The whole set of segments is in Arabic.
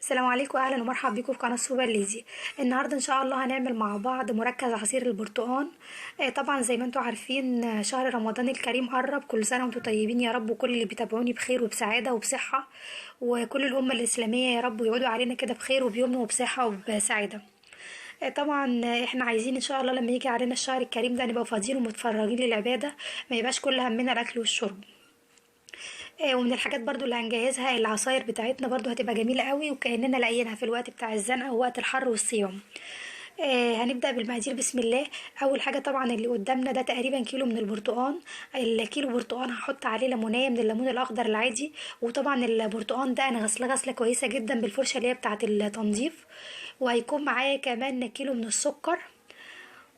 السلام عليكم، اهلا ومرحبا بكم في قناه سوبر ليزي. النهارده ان شاء الله هنعمل مع بعض مركز عصير البرتقال. طبعا زي ما انتم عارفين، شهر رمضان الكريم قرب. كل سنه وانتم طيبين يا رب، وكل اللي بيتابعوني بخير وبسعاده وبصحه، وكل الامه الاسلاميه يا رب يعودوا علينا كده بخير وبيمن وبصحه وبسعاده. طبعا احنا عايزين ان شاء الله لما يجي علينا الشهر الكريم ده نبقى فاضيين ومتفرغين للعباده، ما يبقاش كل همنا الاكل والشرب. ومن الحاجات برضو اللي هنجهزها العصاير بتاعتنا، برضو هتبقى جميلة قوي وكأننا لاقيينها في الوقت بتاع الزنقة ووقت الحر والصيام. هنبدأ بالمقادير بسم الله. أول حاجة طبعا اللي قدامنا ده تقريبا كيلو من البرتقان. الكيلو برتقان هحط عليه ليمونية من الليمون الأخضر العادي. وطبعا البرتقان ده أنا غسلة كويسة جدا بالفرشة اللي هي بتاعة التنظيف. وهيكون معايا كمان كيلو من السكر.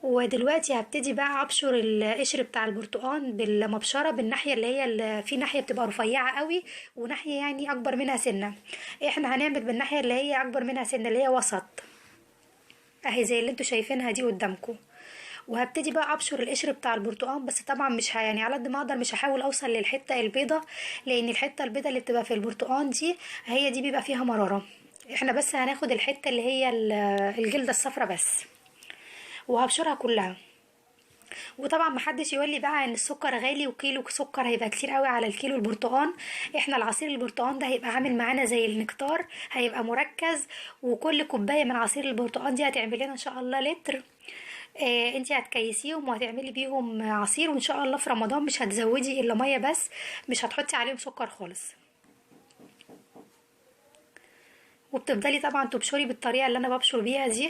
ودلوقتي هبتدي بقى ابشر القشر بتاع البرتقال بالمبشره، بالناحيه اللي هي في ناحيه بتبقى رفيعه قوي وناحيه يعني اكبر منها سنه. احنا هنعمل بالناحيه اللي هي اكبر منها سنه، اللي هي وسط، اهي زي اللي انتوا شايفينها دي قدامكم. وهبتدي بقى ابشر القشر بتاع البرتقال، بس طبعا مش يعني على قد ما اقدر مش هحاول اوصل للحته البيضه، لان الحته البيضه اللي بتبقى في البرتقال دي هي دي بيبقى فيها مراره. احنا بس هناخد الحته اللي هي الجلده الصفرا بس، وهبشرها كلها. وطبعا محدش يقول لي بقى ان السكر غالي وكيلو سكر هيبقى كتير قوي على الكيلو البرتقان. احنا العصير البرتقان ده هيبقى عامل معانا زي النكتار، هيبقى مركز. وكل كوبايه من عصير البرتقان دي هتعمل لنا ان شاء الله لتر. انتي هتكيسيهم وهتعملي بيهم عصير، وان شاء الله في رمضان مش هتزودي الا ميه بس، مش هتحطي عليهم سكر خالص. وبتفضلي طبعا تبشري بالطريقه اللي انا ببشر بيها دي،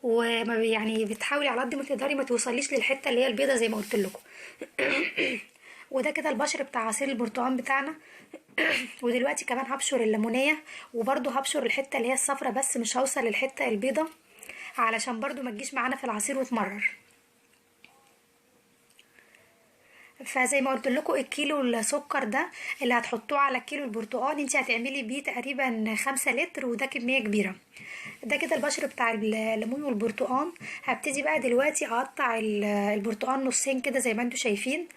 وما يعني بتحاولي على قد ما تقدري ما توصليش للحته اللي هي البيضه زي ما قلت لكم. وده كده البشر بتاع عصير البرتقال بتاعنا. ودلوقتي كمان هبشر الليمونيه، وبرده هبشر الحته اللي هي الصفرة بس، مش هوصل للحته البيضه علشان برضو ما تجيش معانا في العصير وتمرر. فزي ما قلت لكم الكيلو السكر ده اللي هتحطوه على كيلو البرتقال انت هتعملي بيه تقريبا 5 لتر، وده كمية كبيرة. ده كده البشر بتاع الليمون والبرتقال. هبتدي بقى دلوقتي اقطع البرتقال نصين كده زي ما انتم شايفين،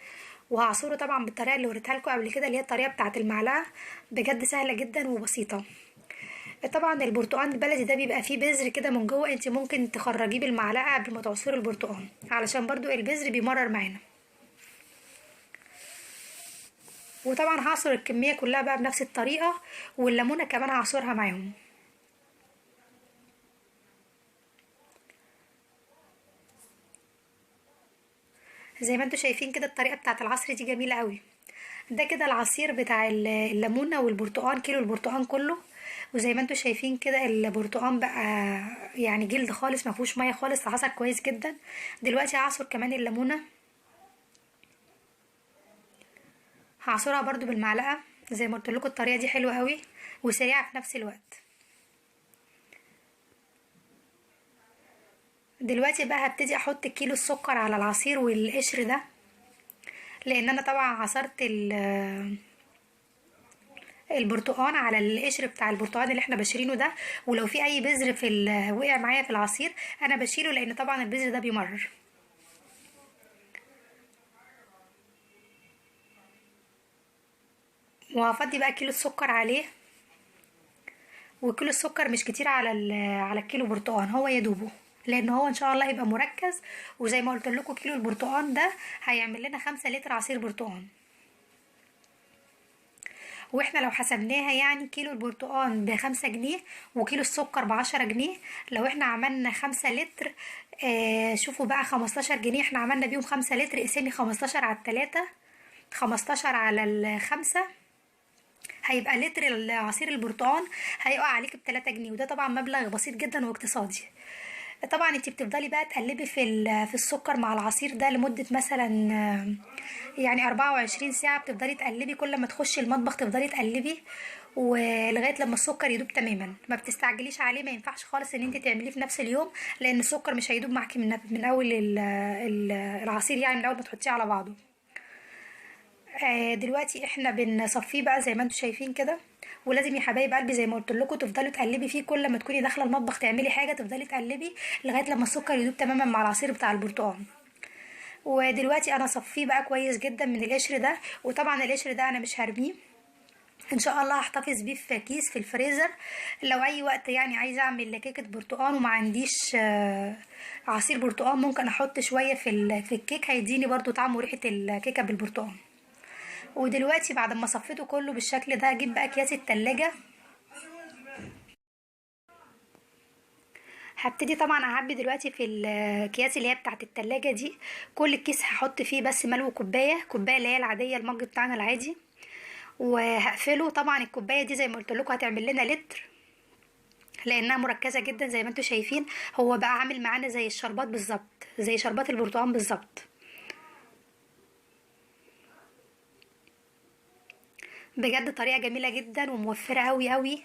وهعصره طبعا بالطريقه اللي وريتها لكم قبل كده، اللي هي الطريقه بتاعه المعلقه. بجد سهله جدا وبسيطه. طبعا البرتقال البلدي ده بيبقى فيه بذر كده من جوه، انت ممكن تخرجيه بالمعلقه قبل ما تعصري البرتقال علشان برضو البذر بيمرر معانا. وطبعا هعصر الكميه كلها بقى بنفس الطريقه، والليمونه كمان هعصرها معاهم. زي ما انتوا شايفين كده الطريقه بتاعه العصر دي جميله قوي. ده كده العصير بتاع الليمونه والبرتقال، كيلو البرتقال كله. وزي ما انتوا شايفين كده البرتقال بقى يعني جلد خالص، ما فيهوش ميه خالص، عصر كويس جدا. دلوقتي هعصر كمان الليمونه، هعصرها برضو بالمعلقه. زي ما قلت لكم الطريقه دي حلوه قوي وسريعه في نفس الوقت. دلوقتي بقى هبتدي احط كيلو السكر على العصير والقشر ده، لان انا طبعا عصرت البرتقان على القشر بتاع البرتقان اللي احنا بشرينه ده. ولو في اي بذر وقع معايا في العصير انا بشيله، لان طبعا البذر ده بيمرر. وهفضي بقى كيلو السكر عليه. وكيلو السكر مش كتير على على الكيلو برتقان، هو يدوبه، لان هو ان شاء الله هيبقى مركز. وزي ما قلت لكم كيلو البرتقان ده هيعمل لنا 5 لتر عصير برتقان. واحنا لو حسبناها يعني كيلو البرتقال ب5 جنيه وكيلو السكر ب10 جنيه، لو احنا عملنا 5 لتر، شوفوا بقى 15 جنيه احنا عملنا بيهم 5 لتر، اقسمي 15 على التلاتة، 15 على الخمسة، هيبقى لتر عصير البرتقال هيقع عليك ب3 جنيه. وده طبعا مبلغ بسيط جدا واقتصادي. طبعا انت بتفضلي بقى تقلبي في السكر مع العصير ده لمدة مثلا يعني 24 ساعة. بتفضلي تقلبي كل ما تخشي المطبخ تفضلي تقلبي، ولغاية لما السكر يدوب تماما. ما بتستعجليش عليه، ما ينفعش خالص ان انت تعمليه في نفس اليوم، لان السكر مش هيدوب معاكي من اول العصير، يعني من اول ما تحطيه على بعضه. دلوقتي احنا بنصفيه بقى زي ما انتم شايفين كده. ولازم يا حبايب قلبي زي ما قلت لكم تفضلوا تقلبي فيه كل ما تكوني داخله المطبخ تعملي حاجه، تفضلي تقلبي لغايه لما السكر يدوب تماما مع العصير بتاع البرتقال. ودلوقتي انا صفيه بقى كويس جدا من القشر ده. وطبعا القشر ده انا مش هرميه، ان شاء الله هحتفظ بيه في كيس في الفريزر، لو اي وقت يعني عايزه اعمل كيكه برتقال وما عنديش عصير برتقال، ممكن احط شويه في الكيك، هيديني برضو طعم وريحه الكيكه بالبرتقال. ودلوقتي بعد ما صفيته كله بالشكل ده، هجيب بقى اكياس التلاجة. هبتدي طبعا اعبي دلوقتي في الاكياس اللي هي بتاعه التلاجة دي. كل كيس هحط فيه بس ملو كوبايه اللي هي العاديه، المج بتاعنا العادي. وهقفله. طبعا الكوبايه دي زي ما قلت لكم هتعمل لنا لتر، لانها مركزه جدا زي ما انتم شايفين. هو بقى عامل معانا زي الشربات بالظبط، زي شربات البرتقال بالظبط. بجد طريقه جميله جدا وموفره قوي قوي.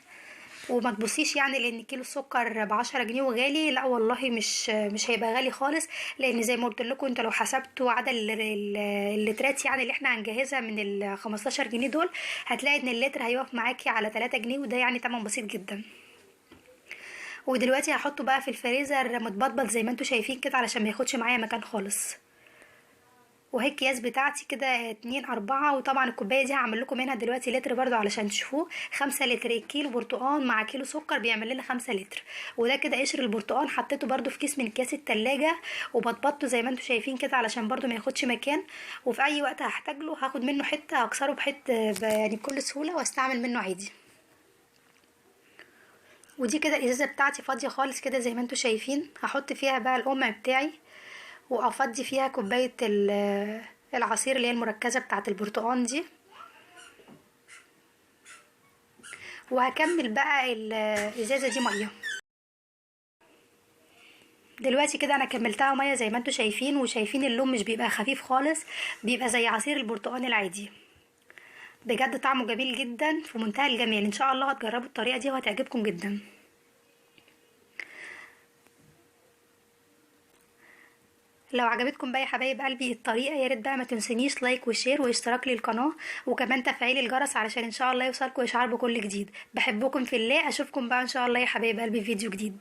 وما تبصيش يعني لان كيلو السكر ب10 جنيه وغالي، لا والله مش هيبقى غالي خالص. لان زي ما قلت لكم، انت لو حسبتوا عدد اللترات يعني اللي احنا هنجهزها من ال15 جنيه دول، هتلاقي ان اللتر هيقف معاكي على 3 جنيه، وده يعني تمن بسيط جدا. ودلوقتي هحطه بقى في الفريزر متبطبط زي ما انتوا شايفين كده، علشان ما ياخدش معايا مكان خالص. وهي الكياس بتاعتي كده 2 4، وطبعا الكوبايه دي هعمل لكم منها دلوقتي لتر برضو علشان تشوفوه. 5 لتر، كيلو برتقال مع كيلو سكر بيعمل لنا 5 لتر. وده كده قشر البرتقال، حطيته برضو في كيس من كياس التلاجة، وبطبطه زي ما انتوا شايفين كده علشان برضو ما ياخدش مكان. وفي اي وقت هحتاج له هاخد منه حته، هكسره بحته يعني بكل سهوله، واستعمل منه عادي. ودي كده الازازه بتاعتي فاضيه خالص كده زي ما انتوا شايفين. هحط فيها بقى القمع بتاعي، وافضي فيها كوبايه العصير اللي هي المركزه بتاعه البرتقال دي. وهكمل بقى الازازه دي ميه. دلوقتي كده انا كملتها ميه زي ما انتوا شايفين، وشايفين اللون مش بيبقى خفيف خالص، بيبقى زي عصير البرتقال العادي. بجد طعمه جميل جدا في منتهى الجمال. ان شاء الله هتجربوا الطريقه دي وهتعجبكم جدا. لو عجبتكم بقى يا حبايب قلبي الطريقه، يا ريت بقى ما تنسونيش لايك وشير واشتراك للقناه، وكمان تفعيل الجرس علشان ان شاء الله يوصلكم اشعار بكل جديد. بحبكم في الله. اشوفكم بقى ان شاء الله يا حبايب قلبي في فيديو جديد.